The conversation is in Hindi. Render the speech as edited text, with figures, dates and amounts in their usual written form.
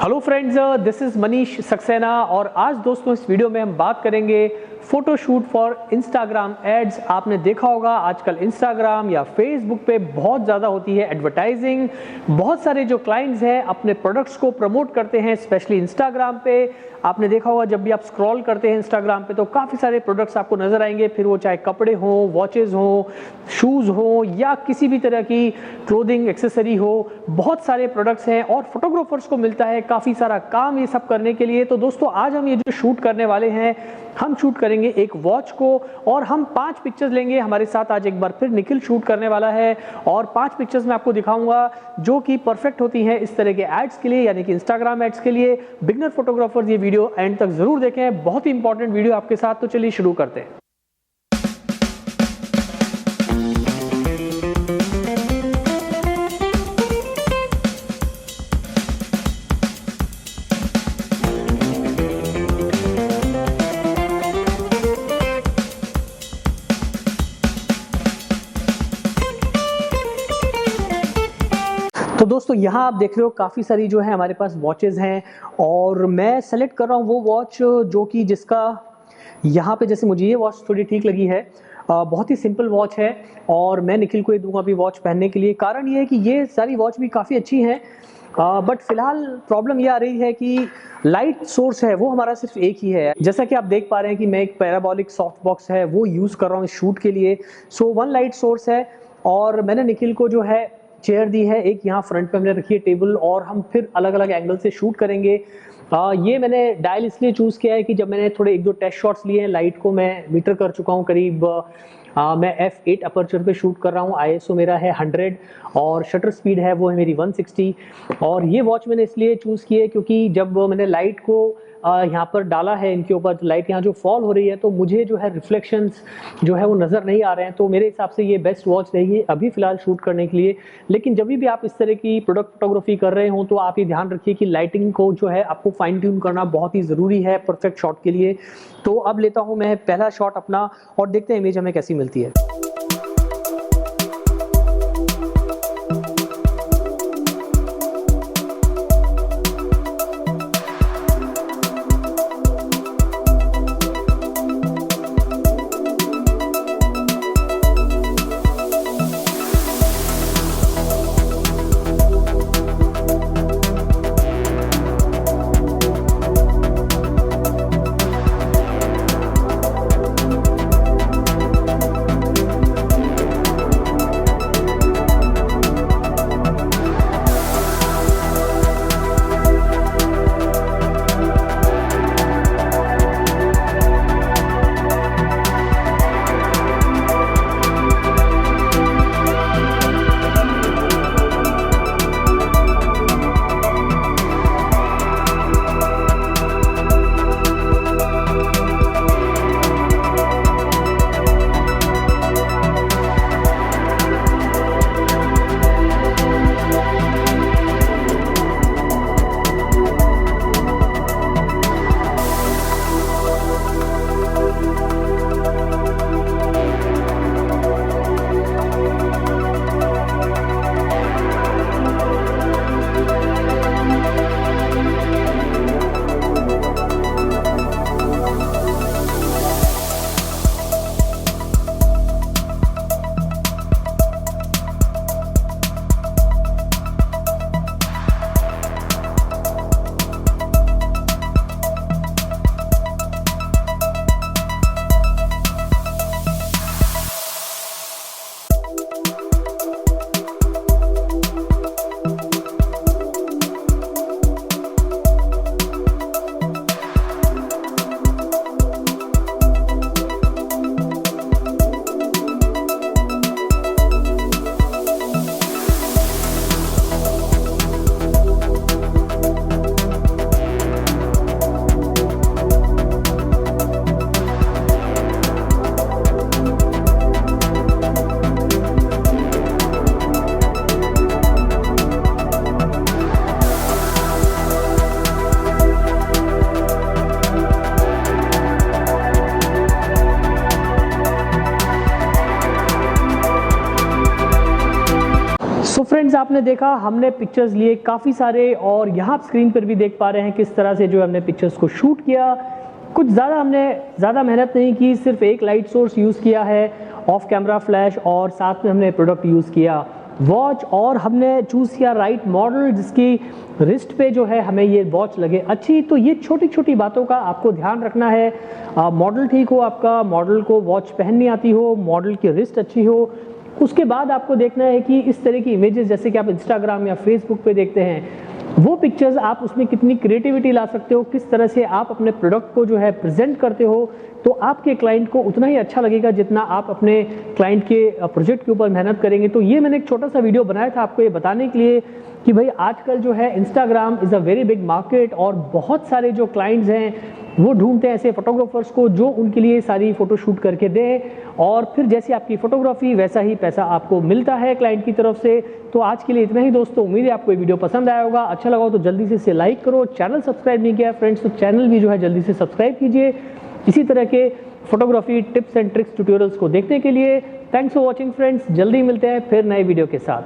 Hello friends, this is Manish Saxena और आज दोस्तों इस वीडियो में हम बात करेंगे फोटोशूट फॉर इंस्टाग्राम एड्स। आपने देखा होगा आजकल इंस्टाग्राम या फेसबुक पे बहुत ज़्यादा होती है एडवर्टाइजिंग। बहुत सारे जो क्लाइंट्स हैं अपने प्रोडक्ट्स को प्रमोट करते हैं, स्पेशली इंस्टाग्राम पे। आपने देखा होगा जब भी आप स्क्रॉल करते हैं इंस्टाग्राम पे तो काफ़ी सारे प्रोडक्ट्स आपको नजर आएंगे, फिर वो चाहे कपड़े हों, वॉचेज़ हों, शूज़ हों या किसी भी तरह की क्लोथिंग एक्सेसरी हो। बहुत सारे प्रोडक्ट्स हैं और फोटोग्राफर्स को मिलता है काफ़ी सारा काम ये सब करने के लिए। तो दोस्तों आज हम ये जो शूट करने वाले हैं, हम शूट करेंगे एक वॉच को और हम 5 पिक्चर्स लेंगे। हमारे साथ आज एक बार फिर निखिल शूट करने वाला है और 5 पिक्चर्स मैं आपको दिखाऊंगा जो कि परफेक्ट होती हैं इस तरह के एड्स के लिए, यानी कि इंस्टाग्राम एड्स के लिए। बिगनर फोटोग्राफर्स ये वीडियो एंड तक जरूर देखें, बहुत ही इंपॉर्टेंट वीडियो आपके साथ। तो चलिए शुरू करते हैं। तो दोस्तों यहाँ आप देख रहे हो काफ़ी सारी जो है हमारे पास वॉचेज़ हैं और मैं सेलेक्ट कर रहा हूँ वो वॉच जो कि जिसका यहाँ पे जैसे मुझे ये वॉच थोड़ी ठीक लगी है। बहुत ही सिंपल वॉच है और मैं निखिल को ही दूंगा अभी वॉच पहनने के लिए। कारण ये है कि ये सारी वॉच भी काफ़ी अच्छी हैं, बट फिलहाल प्रॉब्लम ये आ रही है कि लाइट सोर्स है वो हमारा सिर्फ एक ही है। जैसा कि आप देख पा रहे हैं कि मैं एक पैराबोलिक सॉफ्ट बॉक्स है वो यूज़ कर रहा हूँ शूट के लिए। सो 1 लाइट सोर्स है और मैंने निखिल को जो है चेयर दी है, एक यहाँ फ्रंट पे हमने रखी है टेबल और हम फिर अलग अलग एंगल से शूट करेंगे। ये मैंने डायल इसलिए चूज़ किया है कि जब मैंने थोड़े 1-2 टेस्ट शॉट्स लिए हैं, लाइट को मैं मीटर कर चुका हूँ करीब। मैं f8 अपर्चर पे शूट कर रहा हूँ, ISO मेरा है 100 और शटर स्पीड है वो है मेरी 160। और ये वॉच मैंने इसलिए चूज़ की है क्योंकि जब मैंने लाइट को यहाँ पर डाला है इनके ऊपर, लाइट यहाँ जो फॉल हो रही है तो मुझे जो है रिफ्लेक्शंस जो है वो नज़र नहीं आ रहे हैं। तो मेरे हिसाब से ये बेस्ट वॉच रहेगी अभी फ़िलहाल शूट करने के लिए। लेकिन जब भी आप इस तरह की प्रोडक्ट फोटोग्राफी कर रहे हो तो आप ये ध्यान रखिए कि लाइटिंग को जो है आपको फाइन ट्यून करना बहुत ही ज़रूरी है परफेक्ट शॉट के लिए। तो अब लेता हूँ मैं पहला शॉट अपना और देखते हैं इमेज हमें कैसी मिलती है। फ्रेंड्स आपने देखा हमने पिक्चर्स लिए काफ़ी सारे और यहाँ आप स्क्रीन पर भी देख पा रहे हैं किस तरह से जो हमने पिक्चर्स को शूट किया। कुछ हमने ज़्यादा मेहनत नहीं की, सिर्फ एक लाइट सोर्स यूज़ किया है, ऑफ कैमरा फ्लैश, और साथ में हमने प्रोडक्ट यूज़ किया वॉच, और हमने चूज़ किया राइट मॉडल जिसकी रिस्ट पे जो है हमें ये वॉच लगे अच्छी। तो ये छोटी छोटी बातों का आपको ध्यान रखना है। मॉडल ठीक हो आपका, मॉडल को वॉच पहननी आती हो, मॉडल की रिस्ट अच्छी हो। उसके बाद आपको देखना है कि इस तरह की इमेजेस जैसे कि आप इंस्टाग्राम या फेसबुक पे देखते हैं, वो पिक्चर्स आप उसमें कितनी क्रिएटिविटी ला सकते हो, किस तरह से आप अपने प्रोडक्ट को जो है प्रेजेंट करते हो, तो आपके क्लाइंट को उतना ही अच्छा लगेगा जितना आप अपने क्लाइंट के प्रोजेक्ट के ऊपर मेहनत करेंगे। तो ये मैंने एक छोटा सा वीडियो बनाया था आपको ये बताने के लिए कि भाई आजकल जो है Instagram is a very big market, और बहुत सारे जो क्लाइंट्स हैं वो ढूंढते हैं ऐसे फोटोग्राफर्स को जो उनके लिए सारी फ़ोटो शूट करके दें, और फिर जैसे आपकी फ़ोटोग्राफी वैसा ही पैसा आपको मिलता है क्लाइंट की तरफ से। तो आज के लिए इतना ही दोस्तों, उम्मीद है आपको ये वीडियो पसंद आया होगा। अच्छा लगा हो तो जल्दी से इसे लाइक करो, चैनल सब्सक्राइब नहीं किया फ्रेंड्स तो चैनल भी जो है जल्दी से सब्सक्राइब कीजिए इसी तरह के photography tips and tricks tutorials को देखने के लिए। थैंक्स फॉर वॉचिंग फ्रेंड्स, जल्दी मिलते हैं फिर नए वीडियो के साथ।